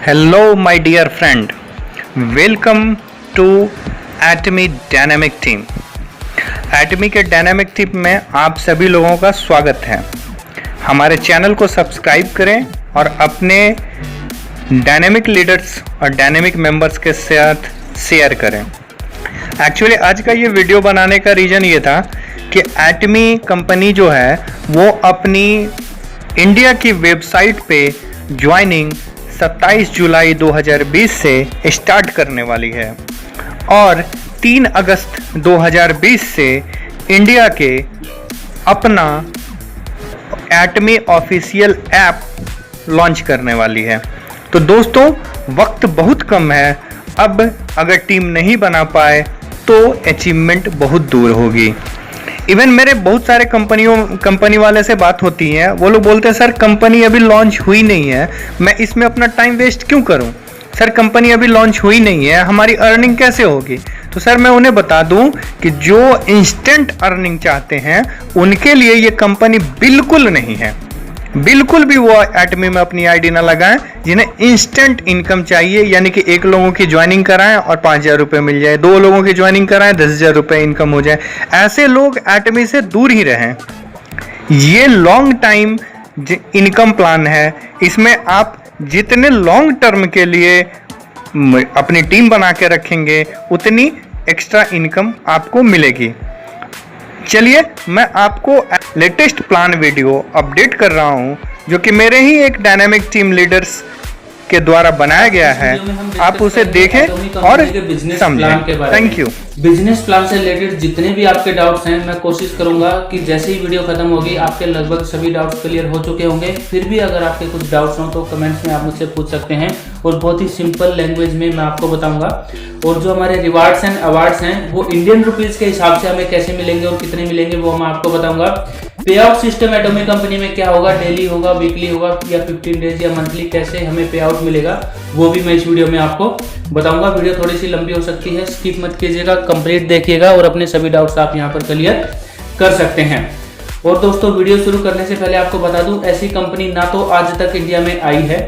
Hello, my dear friend. Welcome to Atomy Dynamic Team. Atomy के dynamic team में आप सभी लोगों का स्वागत है। हमारे चैनल को सब्सक्राइब करें और अपने डायनामिक लीडर्स और डायनामिक मेंबर्स के साथ शेयर करें। एक्चुअली आज का ये वीडियो बनाने का रीज़न ये था कि एटमी कंपनी जो है वो अपनी इंडिया की वेबसाइट पे ज्वाइनिंग 27 जुलाई 2020 से स्टार्ट करने वाली है और 3 अगस्त 2020 से इंडिया के अपना एटमी ऑफिशियल ऐप लॉन्च करने वाली है। तो दोस्तों वक्त बहुत कम है, अब अगर टीम नहीं बना पाए तो अचीवमेंट बहुत दूर होगी। इवन मेरे बहुत सारे कंपनी वाले से बात होती है, वो लोग बोलते हैं सर कंपनी अभी लॉन्च हुई नहीं है, मैं इसमें अपना टाइम वेस्ट क्यों करूं? सर कंपनी अभी लॉन्च हुई नहीं है, हमारी अर्निंग कैसे होगी? तो सर मैं उन्हें बता दूं कि जो इंस्टेंट अर्निंग चाहते हैं उनके लिए ये कंपनी बिल्कुल नहीं है। बिल्कुल भी वो एटमी में अपनी आईडी ना लगाएं जिन्हें इंस्टेंट इनकम चाहिए, यानी कि एक लोगों की ज्वाइनिंग कराएं और 5,000 रुपये मिल जाए, 2 लोगों की ज्वाइनिंग कराएं 10,000 रुपये इनकम हो जाए। ऐसे लोग एटमी से दूर ही रहें। ये लॉन्ग टाइम इनकम प्लान है, इसमें आप जितने लॉन्ग टर्म के लिए अपनी टीम बना के रखेंगे उतनी एक्स्ट्रा इनकम आपको मिलेगी। चलिए मैं आपको लेटेस्ट प्लान वीडियो अपडेट कर रहा हूं जो कि मेरे ही एक डायनामिक टीम लीडर्स के द्वारा बनाया गया है। आप उसे देखें और समझें। Thank you. बिजनेस प्लान से रिलेटेड जितने भी आपके डाउट्स हैं मैं कोशिश करूंगा कि जैसे ही वीडियो खत्म होगी आपके लगभग सभी डाउट्स क्लियर हो चुके होंगे। फिर भी अगर आपके कुछ डाउट्स हों तो कमेंट्स में आप मुझसे पूछ सकते हैं और बहुत ही सिंपल लैंग्वेज में मैं आपको बताऊंगा। और जो हमारे रिवार्ड्स एंड अवार्ड्स हैं वो इंडियन रुपीज के हिसाब से हमें कैसे मिलेंगे और कितने मिलेंगे वो मैं आपको बताऊंगा। पे आउट सिस्टम एटॉमिक कंपनी में क्या होगा, डेली होगा, वीकली होगा या 15 डेज या मंथली, कैसे हमें पे आउट मिलेगा वो भी मैं इस वीडियो में आपको बताऊंगा। वीडियो थोड़ी सी लंबी हो सकती है, स्किप मत कीजिएगा, कंप्लीट देखिएगा और अपने सभी डाउट्स आप यहां पर क्लियर कर सकते हैं। और दोस्तों वीडियो शुरू करने से पहले आपको बता दूं ऐसी कंपनी ना तो आज तक इंडिया में आई है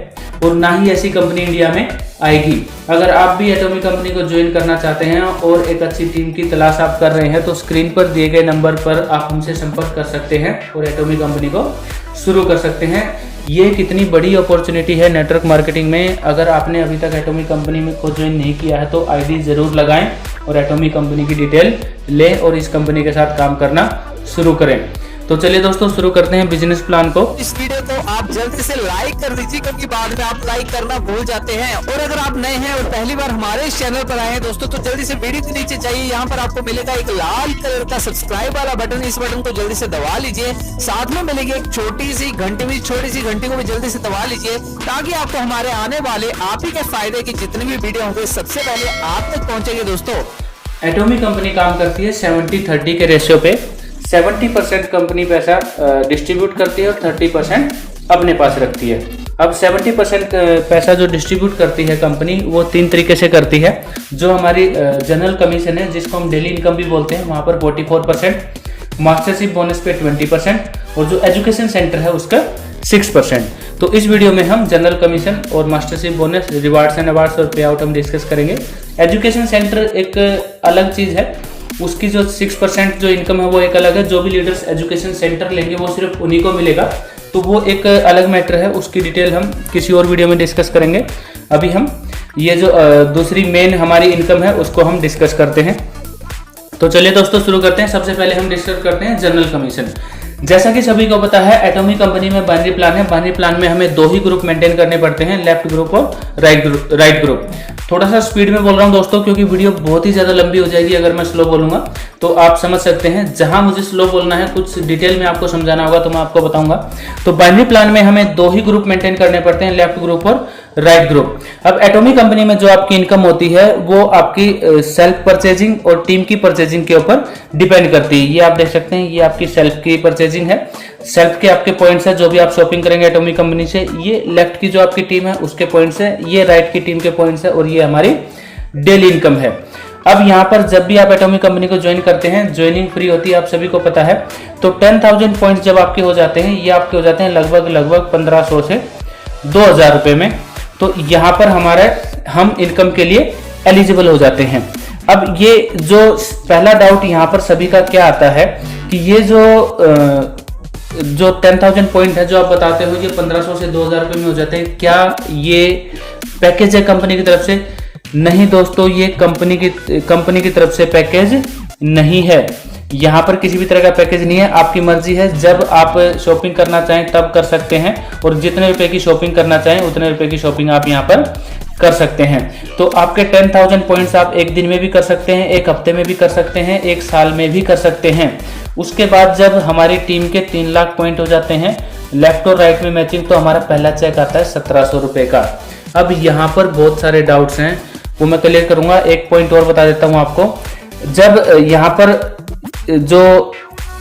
और ना ही ऐसी कंपनी इंडिया में आएगी। अगर आप भी एटॉमिक कंपनी को ज्वाइन करना चाहते हैं और एक अच्छी टीम की तलाश आप कर रहे हैं तो स्क्रीन पर दिए गए नंबर पर आप हमसे संपर्क कर सकते हैं और एटॉमिक कंपनी को शुरू कर सकते हैं। ये कितनी बड़ी अपॉर्चुनिटी है नेटवर्क मार्केटिंग में। अगर आपने अभी तक एटॉमिक कंपनी में को ज्वाइन नहीं किया है तो आईडी जरूर लगाएं और एटॉमिक कंपनी की डिटेल लें और इस कंपनी के साथ काम करना शुरू करें। तो चलिए दोस्तों शुरू करते हैं बिजनेस प्लान को। इस वीडियो को आप जल्दी से लाइक कर दीजिए क्योंकि बाद में आप लाइक करना भूल जाते हैं। और अगर आप नए हैं और पहली बार हमारे इस चैनल पर आए हैं दोस्तों तो जल्दी से वीडियो के नीचे जाइए, यहाँ पर आपको मिलेगा एक लाल कलर का सब्सक्राइब वाला बटन। इस बटन को जल्दी से दबा लीजिए, साथ में मिलेगी एक छोटी सी घंटी को भी जल्दी से दबा लीजिए ताकि आपको हमारे आने वाले आप ही के फायदे की जितने भी वीडियो होंगे सबसे पहले आप तक पहुंचेंगे। दोस्तों एटॉमिक कंपनी काम करती है 70-30 के रेशियो पे। 70% कंपनी पैसा डिस्ट्रीब्यूट करती है और 30% अपने पास रखती है। अब 70% पैसा जो डिस्ट्रीब्यूट करती है कंपनी वो 3 तरीके से करती है। जो हमारी जनरल कमीशन है जिसको हम डेली इनकम भी बोलते हैं वहाँ पर 44%, मास्टरशिप बोनस पे 20% और जो एजुकेशन सेंटर है उसका 6%। तो इस वीडियो में हम जनरल कमीशन और mastership bonus, rewards and awards और पे आउट हम डिस्कस करेंगे। एजुकेशन सेंटर एक अलग चीज़ है, उसकी जो 6% जो इनकम है वो एक अलग है। जो भी लीडर्स एजुकेशन सेंटर लेंगे वो सिर्फ उन्हीं को मिलेगा, तो वो एक अलग मैटर है, उसकी डिटेल हम किसी और वीडियो में डिस्कस करेंगे। अभी हम ये जो दूसरी मेन हमारी इनकम है उसको हम डिस्कस करते हैं। तो चलिए दोस्तों शुरू करते हैं। सबसे पहले हम डिस्कस करते हैं जनरल कमीशन। जैसा कि सभी को पता है एटॉमिक कंपनी में बाइनरी प्लान है। बाइनरी प्लान में हमें 2 ही ग्रुप मेंटेन करने पड़ते हैं, लेफ्ट ग्रुप और राइट ग्रुप। थोड़ा सा स्पीड में बोल रहा हूं दोस्तों क्योंकि वीडियो बहुत ही ज्यादा लंबी हो जाएगी अगर मैं स्लो बोलूंगा तो आप समझ सकते हैं। जहां मुझे स्लो बोलना है, कुछ डिटेल में आपको समझाना होगा तो मैं आपको बताऊंगा। तो बाइनरी प्लान में हमें 2 ही ग्रुप मेंटेन करने पड़ते हैं, लेफ्ट ग्रुप और राइट ग्रुप। अब एटॉमिक कंपनी में जो आपकी इनकम होती है वो आपकी सेल्फ परचेजिंग और टीम की परचेजिंग के ऊपर डिपेंड करती है। ये आप देख सकते हैं, ये आपकी सेल्फ की परचेजिंग है, सेल्फ के आपके पॉइंट्स है जो भी आप शॉपिंग करेंगे एटॉमिक कंपनी से। ये लेफ्ट की जो आपकी टीम है उसके पॉइंट्स है, ये राइट की टीम के पॉइंट्स है और ये हमारी डेली इनकम है। अब यहाँ पर जब भी आप एटॉमिक कंपनी को ज्वाइन करते हैं, ज्वाइनिंग फ्री होती है आप सभी को पता है, तो 10,000 पॉइंट्स जब आपके हो जाते हैं, ये आपके हो जाते हैं लगभग 1500 से 2,000 रुपए में। तो यहाँ पर हम इनकम के लिए एलिजिबल हो जाते हैं। अब ये जो पहला डाउट यहाँ पर सभी का क्या आता है कि ये जो 10,000 पॉइंट है जो आप बताते हो, ये 1500 से 2000 रुपये में हो जाते हैं, क्या ये पैकेज है कंपनी की तरफ से? नहीं दोस्तों, ये कंपनी की तरफ से पैकेज नहीं है। यहाँ पर किसी भी तरह का पैकेज नहीं है, आपकी मर्जी है, जब आप शॉपिंग करना चाहें तब कर सकते हैं, और जितने रुपए की शॉपिंग करना चाहें उतने रुपए की शॉपिंग आप यहाँ पर कर सकते हैं। तो आपके 10,000 पॉइंट्स आप एक दिन में भी कर सकते हैं, एक हफ्ते में भी कर सकते हैं, एक साल में भी कर सकते हैं। उसके बाद जब हमारी टीम के 3 लाख पॉइंट हो जाते हैं लेफ्ट और राइट में मैचिंग, तो हमारा पहला चेक आता है 1700 रुपये का। अब यहाँ पर बहुत सारे डाउट्स हैं, वो मैं क्लियर करूंगा। एक पॉइंट और बता देता हूँ आपको, जब यहाँ पर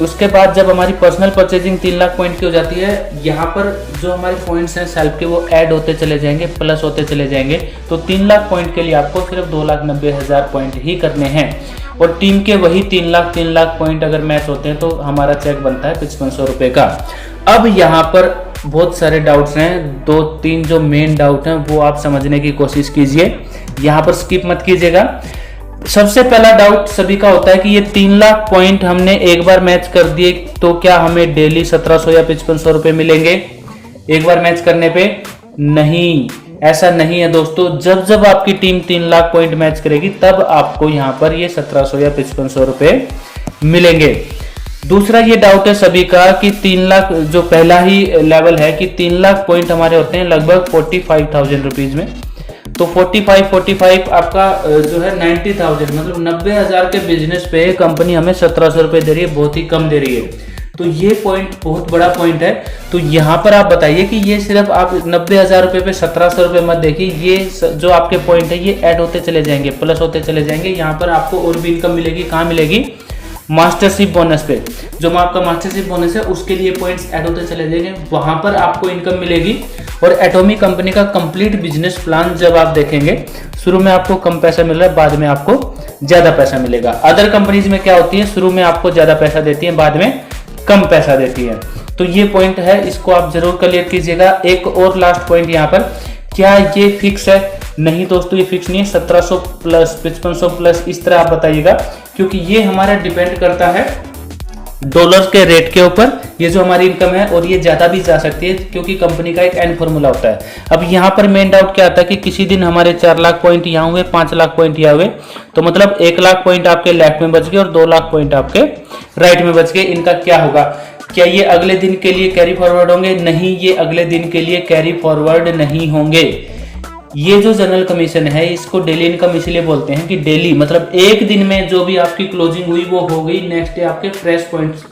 उसके बाद जब हमारी पर्सनल परचेजिंग 3 लाख पॉइंट की हो जाती है, यहाँ पर जो हमारे पॉइंट्स हैं सेल्फ के वो ऐड होते चले जाएंगे, प्लस होते चले जाएंगे। तो 3 लाख पॉइंट के लिए आपको सिर्फ 2,90,000 पॉइंट ही करने हैं, और टीम के वही 3 लाख पॉइंट अगर मैच होते हैं तो हमारा चेक बनता है 5500 रुपये का। अब यहाँ पर बहुत सारे डाउट्स हैं, 2-3 जो मेन डाउट हैं वो आप समझने की कोशिश कीजिए, यहाँ पर स्किप मत कीजिएगा। सबसे पहला डाउट सभी का होता है कि ये 3 लाख पॉइंट हमने एक बार मैच कर दिए तो क्या हमें डेली 1700 या 5500 रुपये मिलेंगे एक बार मैच करने पे? नहीं, ऐसा नहीं है दोस्तों। जब आपकी टीम 3 लाख पॉइंट मैच करेगी तब आपको यहाँ पर ये 1700 या 5500 रुपये मिलेंगे। दूसरा ये डाउट है सभी का कि 3 लाख जो पहला ही लेवल है कि 3 लाख पॉइंट हमारे होते हैं लगभग 45,000 रुपीज में, तो 45 आपका जो है 90,000 मतलब 90,000 के बिजनेस पे कंपनी हमें 1700 रुपये दे रही है, बहुत ही कम दे रही है। तो ये पॉइंट बहुत बड़ा पॉइंट है। तो यहाँ पर आप बताइए कि ये सिर्फ आप 90,000 रुपये पे 1700 रुपये मत देखिए, ये जो आपके पॉइंट है ये ऐड होते चले जाएंगे, प्लस होते चले जाएंगे। यहाँ पर आपको और भी इनकम मिलेगी। कहाँ मिलेगी? मास्टरशिप बोनस पे, जो आपका मास्टरशिप बोनस है उसके लिए पॉइंट्स ऐड होते चले जाएंगे, वहां पर आपको इनकम मिलेगी। और एटॉमिक कंपनी का कंप्लीट बिजनेस प्लान जब आप देखेंगे, शुरू में आपको कम पैसा मिल रहा है, बाद में आपको ज्यादा पैसा मिलेगा। अदर कंपनीज में क्या होती है, शुरू में आपको ज्यादा पैसा देती है, बाद में कम पैसा देती है। तो ये पॉइंट है, इसको आप जरूर क्लियर कीजिएगा। एक और लास्ट पॉइंट यहाँ पर, क्या ये फिक्स है? नहीं दोस्तों, ये फिक्स नहीं है। 1700 प्लस 5500 प्लस इस तरह आप बताइएगा, क्योंकि ये हमारा डिपेंड करता है डॉलर के रेट के ऊपर, ये जो हमारी इनकम है, और ये ज्यादा भी जा सकती है क्योंकि कंपनी का एक एंड फॉर्मूला होता है। अब यहाँ पर मेन डाउट क्या आता है कि किसी दिन हमारे 4 लाख पॉइंट यहाँ हुए, 5 लाख पॉइंट यहाँ हुए, तो मतलब 1 लाख पॉइंट आपके लेफ्ट में बच गए और 2 लाख पॉइंट आपके राइट में बच गए। इनका क्या होगा? क्या ये अगले दिन के लिए कैरी फॉरवर्ड होंगे? नहीं, ये अगले दिन के लिए कैरी फॉरवर्ड नहीं होंगे। ये जो जनरल कमीशन है इसको डेली इनकम इसलिए बोलते हैं कि डेली मतलब एक दिन में जो भी आपकी क्लोजिंग हुई वो हो गई, नेक्स्ट डे आपके फ्रेश पॉइंट्स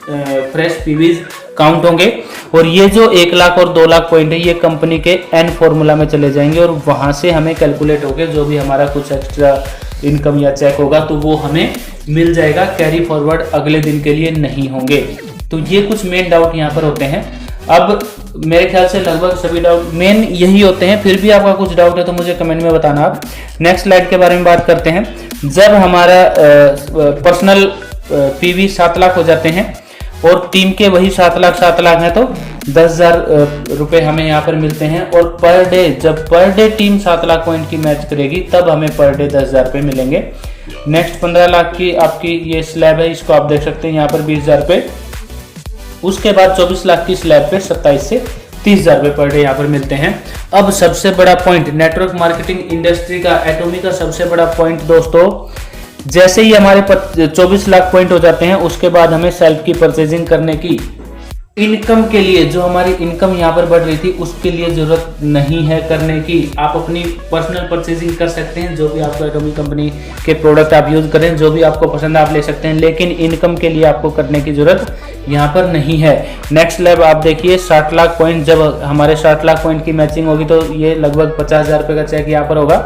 फ्रेश पीवीज काउंट होंगे, और ये जो 1 लाख और 2 लाख पॉइंट है ये कंपनी के एंड फॉर्मूला में चले जाएंगे, और वहां से हमें कैलकुलेट होके जो भी हमारा कुछ एक्स्ट्रा इनकम या चेक होगा तो वो हमें मिल जाएगा। कैरी फॉरवर्ड अगले दिन के लिए नहीं होंगे। तो ये कुछ मेन डाउट यहाँ पर होते हैं। अब मेरे ख्याल से लगभग सभी डाउट मेन यही होते हैं, फिर भी आपका कुछ डाउट है तो मुझे कमेंट में बताना आप। नेक्स्ट स्लाइड के बारे में बात करते हैं। जब हमारा पर्सनल पीवी 7 लाख हो जाते हैं और टीम के वही 7 लाख हैं तो 10,000 रुपये हमें यहाँ पर मिलते हैं, और पर डे जब per day team 7 lakh point की मैच करेगी तब हमें पर डे 10,000 रुपये मिलेंगे। नेक्स्ट 15 लाख की आपकी ये स्लैब है, इसको आप देख सकते हैं यहाँ पर 20,000 रुपये। उसके बाद 24 लाख की स्लैब पे 27 से 30,000 रुपये पर डे यहाँ पर मिलते हैं। अब सबसे बड़ा पॉइंट नेटवर्क मार्केटिंग इंडस्ट्री का, एटॉमी का सबसे बड़ा पॉइंट दोस्तों, जैसे ही हमारे 24 लाख पॉइंट हो जाते हैं उसके बाद हमें सेल्फ की परचेजिंग करने की इनकम के लिए, जो हमारी इनकम यहाँ पर बढ़ रही थी उसके लिए जरूरत नहीं है करने की। आप अपनी पर्सनल परचेजिंग कर सकते हैं, जो भी आपको एटॉमी कंपनी के प्रोडक्ट आप यूज करें, जो भी आपको पसंद आप ले सकते हैं, लेकिन इनकम के लिए आपको करने की जरूरत यहाँ पर नहीं है। नेक्स्ट लेवल आप देखिए 60 लाख पॉइंट, जब हमारे 60 लाख पॉइंट की मैचिंग होगी तो ये लगभग 50,000 रुपये का चेक यहाँ पर होगा।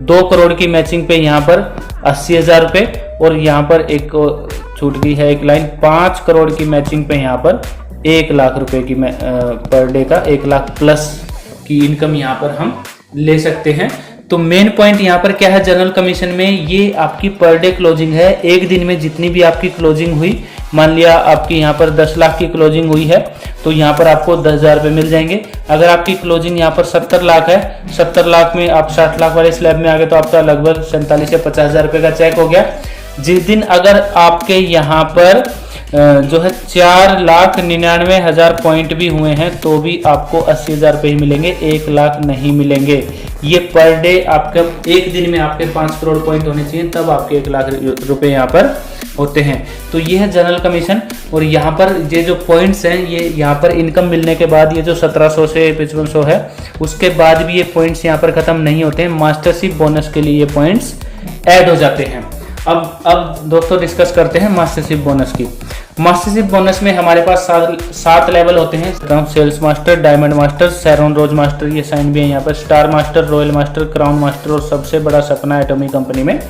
2 करोड़ की मैचिंग पे यहाँ पर 80,000 रुपये, और यहाँ पर एक छूट गई है एक लाइन, 5 करोड़ की मैचिंग पे यहाँ पर 1 लाख रुपए की पर डे का 1 लाख प्लस की इनकम यहाँ पर हम ले सकते हैं। तो मेन पॉइंट यहाँ पर क्या है जनरल कमीशन में, ये आपकी पर डे क्लोजिंग है। एक दिन में जितनी भी आपकी क्लोजिंग हुई, मान लिया आपकी यहाँ पर 10 लाख की क्लोजिंग हुई है तो यहाँ पर आपको 10,000 रुपये मिल जाएंगे। अगर आपकी क्लोजिंग यहाँ पर 70 लाख है, 70 लाख में आप 60 लाख वाले स्लैब में आ गए तो आपका लगभग 47 से 50,000 रुपये का चेक हो गया। जिस दिन अगर आपके यहाँ पर जो है 4,99,000 पॉइंट भी हुए हैं तो भी आपको 80,000 रुपये ही मिलेंगे, 1 लाख नहीं मिलेंगे। ये पर डे आपका एक दिन में आपके 5 करोड़ पॉइंट होने चाहिए, तब आपके 1 लाख रुपए यहाँ पर होते हैं। तो ये है जनरल कमीशन। और यहाँ पर ये जो पॉइंट्स हैं, ये यहाँ पर इनकम मिलने के बाद ये जो 1700 से 5500 है, उसके बाद भी ये पॉइंट्स यहाँ पर खत्म नहीं होते हैं। मास्टरशिप बोनस के लिए ये पॉइंट्स ऐड हो जाते हैं। अब दोस्तों डिस्कस करते हैं मास्टरशिप बोनस की। मास्टरशिप बोनस में हमारे पास 7 लेवल होते हैं। Sales master, diamond master, Sharon rose master, ये साइन भी है यहाँ पर, star master, royal master, crown master और सबसे बड़ा सपना एटॉमिक कंपनी में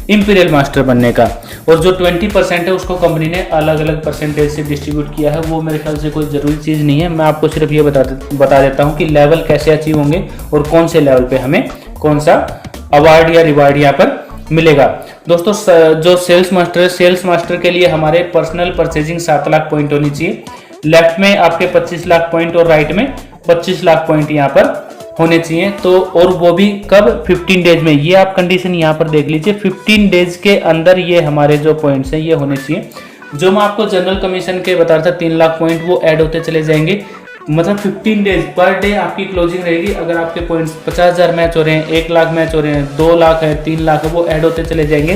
इंपीरियल मास्टर बनने का। और जो 20% है उसको कंपनी ने अलग अलग परसेंटेज से डिस्ट्रीब्यूट किया है, वो मेरे ख्याल से कोई ज़रूरी चीज़ नहीं है। मैं आपको सिर्फ ये बता देता हूँ कि लेवल कैसे अचीव होंगे और कौन से लेवल पे हमें कौन सा अवार्ड या रिवार्ड यहाँ पर मिलेगा। दोस्तों जो सेल्स मास्टर है, सेल्स मास्टर के लिए हमारे पर्सनल परचेजिंग 7 लाख पॉइंट होनी चाहिए। लेफ्ट में आपके 25 लाख पॉइंट और राइट में 25 लाख पॉइंट यहाँ पर होने चाहिए। तो और वो भी कब? 15 डेज में। ये आप कंडीशन यहाँ पर देख लीजिए, 15 डेज के अंदर ये हमारे जो पॉइंट्स हैं ये होने चाहिए। जो मैं आपको जनरल कमीशन के बता रहा था 3 लाख पॉइंट, वो ऐड होते चले जाएंगे। मतलब 15 डेज पर डे आपकी क्लोजिंग रहेगी। अगर आपके पॉइंट्स 50,000 मैच हो रहे हैं, 1 लाख मैच हो रहे हैं, 2 लाख है, 3 लाख है, वो ऐड होते चले जाएंगे।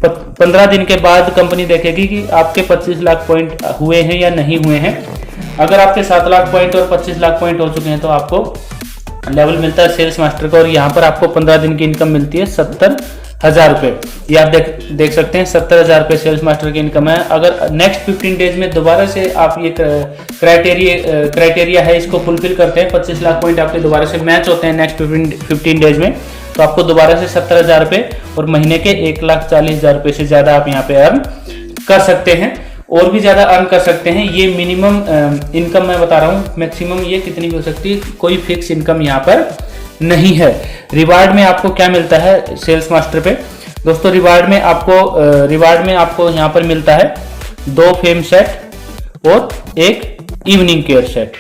15 दिन के बाद कंपनी देखेगी कि आपके 25 लाख पॉइंट हुए हैं या नहीं हुए हैं। अगर आपके 7 लाख पॉइंट और 25 लाख पॉइंट हो चुके हैं तो आपको लेवल मिलता है सेल्स मास्टर का। और यहाँ पर आपको 15 दिन की इनकम मिलती है 70,000 रुपये। ये आप देख सकते हैं 70,000 रुपये सेल्स मास्टर की इनकम है। अगर नेक्स्ट 15 डेज में दोबारा से आप ये क्राइटेरिया है इसको फुलफिल करते हैं, 25 लाख पॉइंट आपके दोबारा से मैच होते हैं नेक्स्ट 15 डेज में, तो आपको दोबारा से 70,000 रुपये और महीने के 1,40,000 रुपये से ज़्यादा आप यहाँ पे अर्न कर सकते हैं। और भी ज़्यादा अर्न कर सकते हैं। ये मिनिमम इनकम मैं बता रहा हूँ, मैक्सिमम ये कितनी भी हो सकती है, कोई फिक्स इनकम यहाँ पर नहीं है। रिवार्ड में आपको क्या मिलता है सेल्स मास्टर पे? दोस्तों रिवार्ड में आपको यहाँ पर मिलता है 2 फेम सेट और 1 evening care set.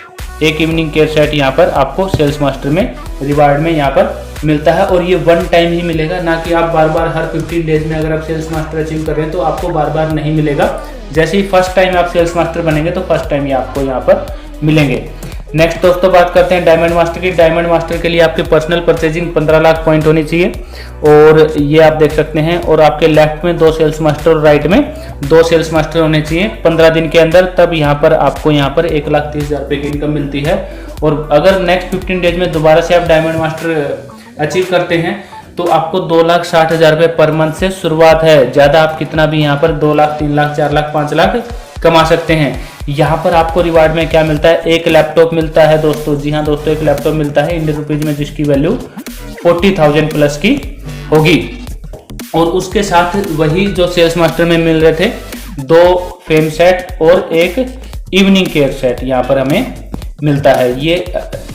1 evening care set यहाँ पर आपको सेल्स मास्टर में रिवार्ड में यहाँ पर मिलता है। और ये 1 टाइम ही मिलेगा, ना कि आप बार बार हर 15 डेज में अगर आप सेल्स मास्टर अचीव कर रहे हैं तो आपको बार बार नहीं मिलेगा। जैसे ही फर्स्ट टाइम आप सेल्स मास्टर बनेंगे तो फर्स्ट टाइम ये आपको यहाँ पर मिलेंगे। नेक्स्ट दोस्तों बात करते हैं डायमंड मास्टर की। डायमंड मास्टर के लिए आपके पर्सनल परचेजिंग 15 लाख पॉइंट होनी चाहिए और ये आप देख सकते हैं। और आपके लेफ्ट में 2 सेल्स मास्टर और राइट में 2 सेल्स मास्टर होने चाहिए 15 दिन के अंदर, तब यहाँ पर आपको यहाँ पर 1,30,000 रुपये की इनकम मिलती है। और अगर नेक्स्ट 15 डेज में दोबारा से आप डायमंड मास्टर अचीव करते हैं तो आपको 2,60,000 रुपये पर मंथ से शुरुआत है। ज़्यादा आप कितना भी यहाँ पर 2 लाख, 3 लाख, 4 लाख, 5 लाख कमा सकते हैं। यहाँ पर आपको रिवार्ड में क्या मिलता है? 1 लैपटॉप मिलता है दोस्तों। जी हाँ दोस्तों, 1 लैपटॉप मिलता है इंडियन रुपीज में, जिसकी वैल्यू 40,000 प्लस की होगी। और उसके साथ वही जो सेल्स मास्टर में मिल रहे थे 2 फेम सेट और 1 इवनिंग केयर सेट यहाँ पर हमें मिलता है। ये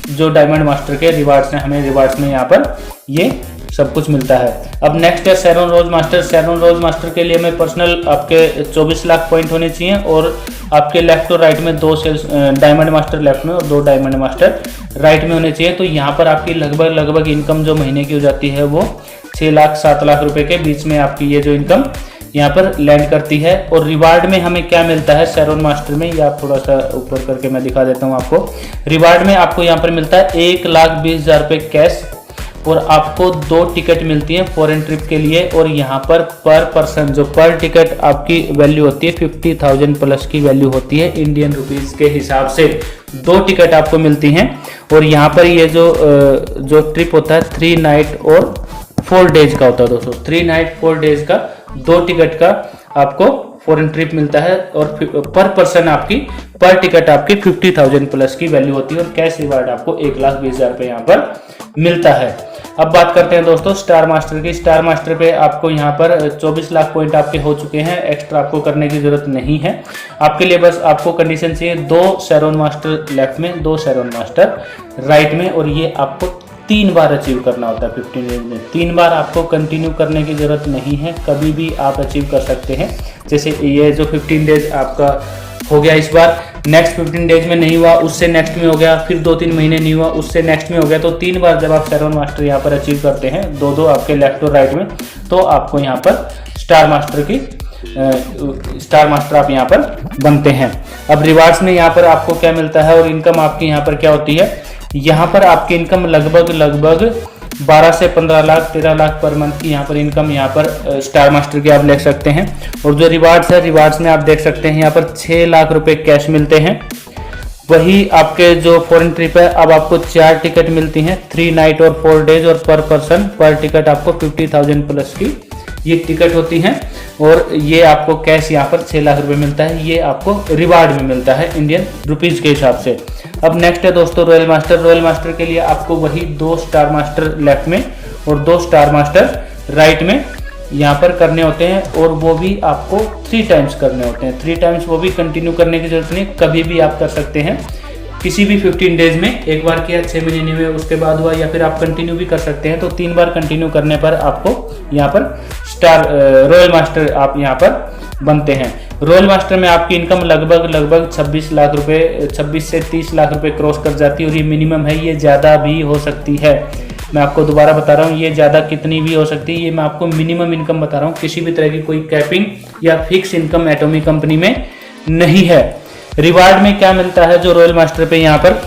जो डायमंड मास्टर के रिवार्ड्स हैं, हमें रिवार्ड्स में यहाँ पर ये सब कुछ मिलता है। अब नेक्स्ट है शेरॉन rose master. Sharon rose master के लिए मैं पर्सनल आपके 24 लाख पॉइंट होने चाहिए और आपके लेफ्ट और राइट में 2 सेल्स डायमंड मास्टर लेफ्ट में और 2 डायमंड मास्टर राइट में होने चाहिए। तो यहाँ पर आपकी लगभग इनकम जो महीने की हो जाती है वो 6 लाख 7 लाख रुपए के बीच में आपकी ये जो इनकम यहाँ पर लैंड करती है। और रिवार्ड में हमें क्या मिलता है शेरॉन मास्टर में, ये आप थोड़ा सा ऊपर करके मैं दिखा देता हूँ आपको। रिवार्ड में आपको यहाँ पर मिलता है 1,20,000 रुपये कैश और आपको 2 टिकट मिलती हैं फॉरेन ट्रिप के लिए। और यहाँ पर पर्सन जो पर टिकट आपकी वैल्यू होती है 50,000 प्लस की वैल्यू होती है इंडियन रुपीस के हिसाब से। 2 टिकट आपको मिलती हैं। और यहाँ पर ये जो ट्रिप होता है 3 नाइट और 4 डेज का होता है दोस्तों। 3 नाइट 4 डेज का 2 टिकट का आपको फॉरेन ट्रिप मिलता है। और पर पर्सन आपकी पर टिकट आपकी 50,000 प्लस की वैल्यू होती है। और कैश रिवार्ड आपको 1,20,000 रुपये यहाँ पर मिलता है। अब बात करते हैं दोस्तों स्टार मास्टर की। स्टार मास्टर पे आपको यहाँ पर 24 लाख पॉइंट आपके हो चुके हैं, एक्स्ट्रा आपको करने की जरूरत नहीं है। आपके लिए बस आपको कंडीशन चाहिए 2 शेरॉन मास्टर लेफ्ट में, 2 शेरॉन मास्टर राइट में। और ये आपको 3 बार अचीव करना होता है 15 डेज में। 3 बार आपको कंटिन्यू करने की ज़रूरत नहीं है, कभी भी आप अचीव कर सकते हैं। जैसे ये जो 15 डेज आपका हो गया इस बार, नेक्स्ट 15 डेज में नहीं हुआ, उससे नेक्स्ट में हो गया, फिर 2-3 महीने नहीं हुआ, उससे नेक्स्ट में हो गया। तो 3 बार जब आप शेरवन मास्टर यहाँ पर अचीव करते हैं, 2-2 आपके लेफ्ट और राइट में, तो आपको यहाँ पर स्टार मास्टर आप यहाँ पर बनते हैं। अब रिवार्ड्स में यहाँ पर आपको क्या मिलता है और इनकम आपकी यहाँ पर क्या होती है। यहाँ पर आपकी इनकम लगभग 12 से 15 लाख 13 लाख पर मंथ की यहाँ पर इनकम यहाँ पर स्टार मास्टर की आप ले सकते हैं। और जो रिवार्ड्स है, रिवार्ड्स में आप देख सकते हैं यहाँ पर 6 लाख रुपए कैश मिलते हैं। वही आपके जो फॉरेन ट्रिप है, अब आपको 4 टिकट मिलती हैं, 3 नाइट और 4 डेज, और पर पर्सन पर टिकट आपको 50,000 प्लस की ये टिकट होती हैं। और ये आपको कैश यहाँ पर 6 लाख रुपए मिलता है, ये आपको रिवार्ड में मिलता है इंडियन रुपीज के हिसाब से। अब नेक्स्ट है दोस्तों रॉयल मास्टर। रॉयल मास्टर के लिए आपको वही 2 स्टार मास्टर लेफ्ट में और 2 स्टार मास्टर राइट में यहाँ पर करने होते हैं, और वो भी आपको 3 टाइम्स करने होते हैं। 3 टाइम्स वो भी कंटिन्यू करने की जरूरत नहीं, कभी भी आप कर सकते हैं, किसी भी 15 डेज में। एक बार किया, 6 महीने नहीं हुए, उसके बाद हुआ, या फिर आप कंटिन्यू भी कर सकते हैं। तो 3 बार कंटिन्यू करने पर आपको यहाँ पर रॉयल मास्टर आप यहाँ पर बनते हैं। रॉयल मास्टर में आपकी इनकम लगभग 26 लाख रुपए, 26 से 30 लाख रुपए क्रॉस कर जाती है, और ये मिनिमम है, ये ज़्यादा भी हो सकती है। मैं आपको दोबारा बता रहा हूँ, ये ज़्यादा कितनी भी हो सकती है, ये मैं आपको मिनिमम इनकम बता रहा हूँ। किसी भी तरह की कोई कैपिंग या फिक्स इनकम एटॉमिक कंपनी में नहीं है। रिवार्ड में क्या मिलता है, जो रॉयल मास्टर पे यहाँ पर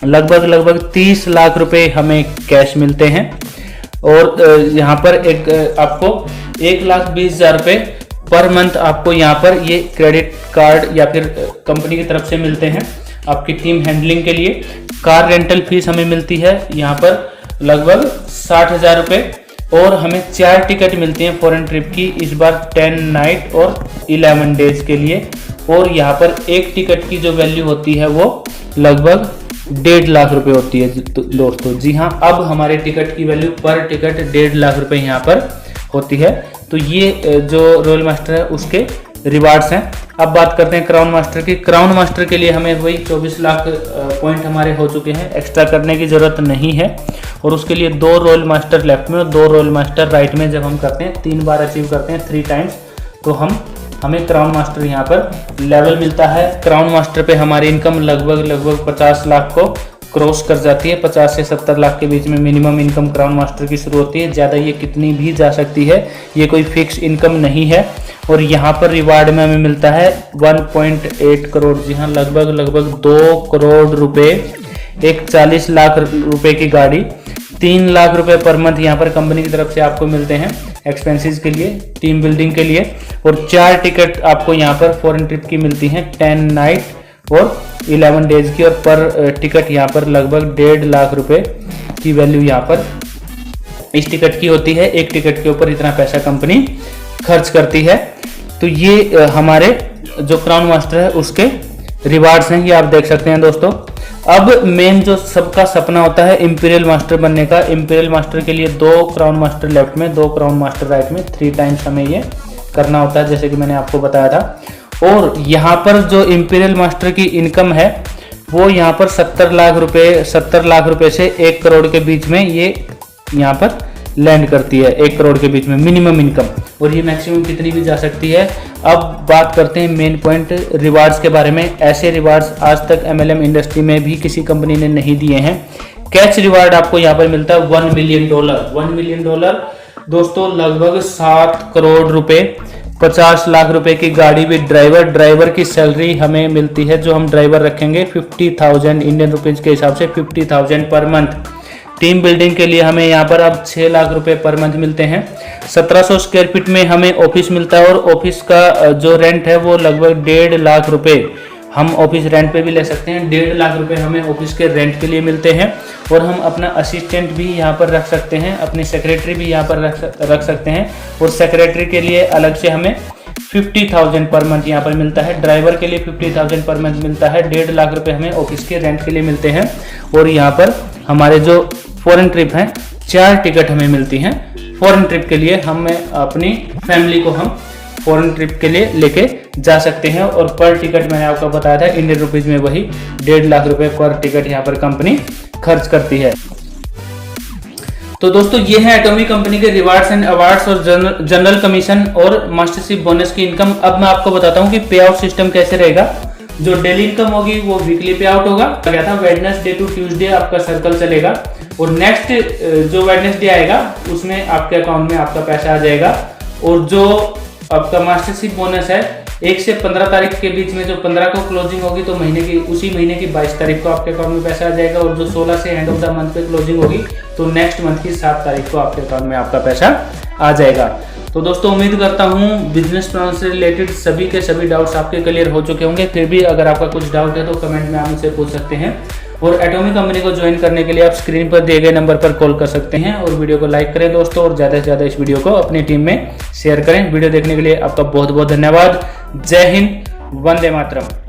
लगभग 30 लाख रुपए हमें कैश मिलते हैं, और यहाँ पर आपको 1,20,000 रुपए पर मंथ आपको यहाँ पर ये क्रेडिट कार्ड या फिर कंपनी की तरफ से मिलते हैं आपकी टीम हैंडलिंग के लिए। कार रेंटल फीस हमें मिलती है यहाँ पर लगभग 60,000 रुपए, और हमें 4 टिकट मिलती हैं फॉरेन ट्रिप की, इस बार 10 नाइट और 11 डेज के लिए। और यहाँ पर एक टिकट की जो वैल्यू होती है वो लगभग 1.5 लाख रुपए होती है दोस्तों। जी हाँ, अब हमारे टिकट की वैल्यू पर टिकट 1.5 लाख रुपए यहाँ पर होती है। तो ये जो रॉयल मास्टर है उसके रिवार्ड्स हैं। अब बात करते हैं क्राउन मास्टर की। क्राउन मास्टर के लिए हमें वही 24 लाख पॉइंट हमारे हो चुके हैं, एक्स्ट्रा करने की ज़रूरत नहीं है। और उसके लिए 2 रॉयल मास्टर लेफ्ट में और 2 रॉयल मास्टर राइट में जब हम करते हैं, 3 बार अचीव करते हैं 3 टाइम्स, तो हमें क्राउन मास्टर यहाँ पर लेवल मिलता है। क्राउन मास्टर पे हमारी इनकम लगभग 50 लाख को क्रॉस कर जाती है। 50 से 70 लाख के बीच में मिनिमम इनकम क्राउन मास्टर की शुरू होती है, ज़्यादा ये कितनी भी जा सकती है, ये कोई फिक्स इनकम नहीं है। और यहाँ पर रिवार्ड में हमें मिलता है 1.8 करोड़, जी हाँ, लगभग 2 करोड़ रुपए, एक 40 लाख रुपए की गाड़ी, 3 लाख रुपए पर मंथ यहाँ पर कंपनी की तरफ से आपको मिलते हैं एक्सपेंसेस के लिए, टीम बिल्डिंग के लिए। और 4 टिकट आपको यहाँ पर फॉरेन ट्रिप की मिलती हैं, 10 नाइट और 11 डेज की, और पर टिकट यहाँ पर लगभग 1.5 लाख रुपए की वैल्यू यहाँ पर इस टिकट की होती है। एक टिकट के ऊपर इतना पैसा कंपनी खर्च करती है। तो ये हमारे जो क्राउन मास्टर है उसके रिवार्ड्स हैं, ये आप देख सकते हैं दोस्तों। अब मेन जो सबका सपना होता है इंपीरियल मास्टर बनने का, इंपीरियल मास्टर के लिए 2 क्राउन मास्टर लेफ्ट में, 2 क्राउन मास्टर राइट में, 3 टाइम्स हमें ये करना होता है, जैसे कि मैंने आपको बताया था। और यहाँ पर जो इंपीरियल मास्टर की इनकम है वो यहाँ पर 70 लाख रुपए से 1 करोड़ के बीच में ये यहाँ पर लैंड करती है, 1 करोड़ के बीच में मिनिमम इनकम, और ये मैक्सिमम कितनी भी जा सकती है। अब बात करते हैं मेन पॉइंट रिवार्ड्स के बारे में। ऐसे रिवार्ड्स आज तक MLM इंडस्ट्री में भी किसी कंपनी ने नहीं दिए हैं। कैश रिवार्ड आपको यहाँ पर मिलता है $1 मिलियन। $1 मिलियन दोस्तों लगभग 7 करोड़ रुपए, 50 लाख रुपए की गाड़ी विद ड्राइवर की सैलरी हमें मिलती है, जो हम ड्राइवर रखेंगे 50,000 इंडियन रुपीज के हिसाब से 50,000 पर मंथ। टीम बिल्डिंग के लिए हमें यहाँ पर अब 6 लाख रुपए पर मंथ मिलते हैं। 1700 स्क्वायर फीट में हमें ऑफिस मिलता है, और ऑफिस का जो रेंट है वो लगभग 1.5 लाख रुपए, हम ऑफिस रेंट पे भी ले सकते हैं। 1.5 लाख रुपए हमें ऑफिस के रेंट के लिए मिलते हैं, और हम अपना असिस्टेंट भी यहाँ पर रख सकते हैं, अपनी सेक्रेटरी भी यहाँ पर रख सकते हैं। और सेक्रेटरी के लिए अलग से हमें 50,000 पर मंथ यहाँ पर मिलता है। ड्राइवर के लिए 50,000 पर मंथ मिलता है। 1.5 लाख रुपए हमें ऑफिस के रेंट के लिए मिलते हैं। और यहाँ पर हमारे जो फॉरेन ट्रिप हैं, 4 टिकट हमें मिलती हैं फॉरेन ट्रिप के लिए। हमें अपनी फैमिली को हम फॉरेन ट्रिप के लिए लेके जा सकते हैं। और पर टिकट मैंने आपको बताया था इंडियन रुपीज में वही 1.5 लाख रुपए पर टिकट यहाँ पर कंपनी खर्च करती है। तो दोस्तों ये है एटॉमी कंपनी के रिवार्ड्स एंड अवार्ड्स और जनरल कमीशन और मास्टरशिप बोनस की इनकम। अब मैं आपको बताता हूँ कि पे आउट सिस्टम कैसे रहेगा। जो डेली इनकम होगी वो वीकली पे आउट होगा। क्या था, वेडनेसडे टू ट्यूसडे आपका सर्कल चलेगा और नेक्स्ट जो वेडनेसडे आएगा उसमें आपके अकाउंट में आपका पैसा आ जाएगा। और जो आपका मास्टरशिप बोनस है 1 से 15 तारीख के बीच में, जो 15 को क्लोजिंग होगी तो उसी महीने की 22 तारीख को आपके अकाउंट में पैसा आ जाएगा। और जो 16 से एंड ऑफ द मंथ पे क्लोजिंग होगी तो नेक्स्ट मंथ की 7 तारीख को आपके अकाउंट में आपका पैसा आ जाएगा। तो दोस्तों उम्मीद करता हूँ बिजनेस प्लान से रिलेटेड सभी के सभी डाउट्स आपके क्लियर हो चुके होंगे। फिर भी अगर आपका कुछ डाउट है तो कमेंट में आप मुझसे पूछ सकते हैं। और एटॉमी कंपनी को ज्वाइन करने के लिए आप स्क्रीन पर दिए गए नंबर पर कॉल कर सकते हैं। और वीडियो को लाइक करें दोस्तों, और ज़्यादा से ज़्यादा इस वीडियो को अपनी टीम में शेयर करें। वीडियो देखने के लिए आपका बहुत बहुत धन्यवाद। जय हिंद, वंदे मातरम।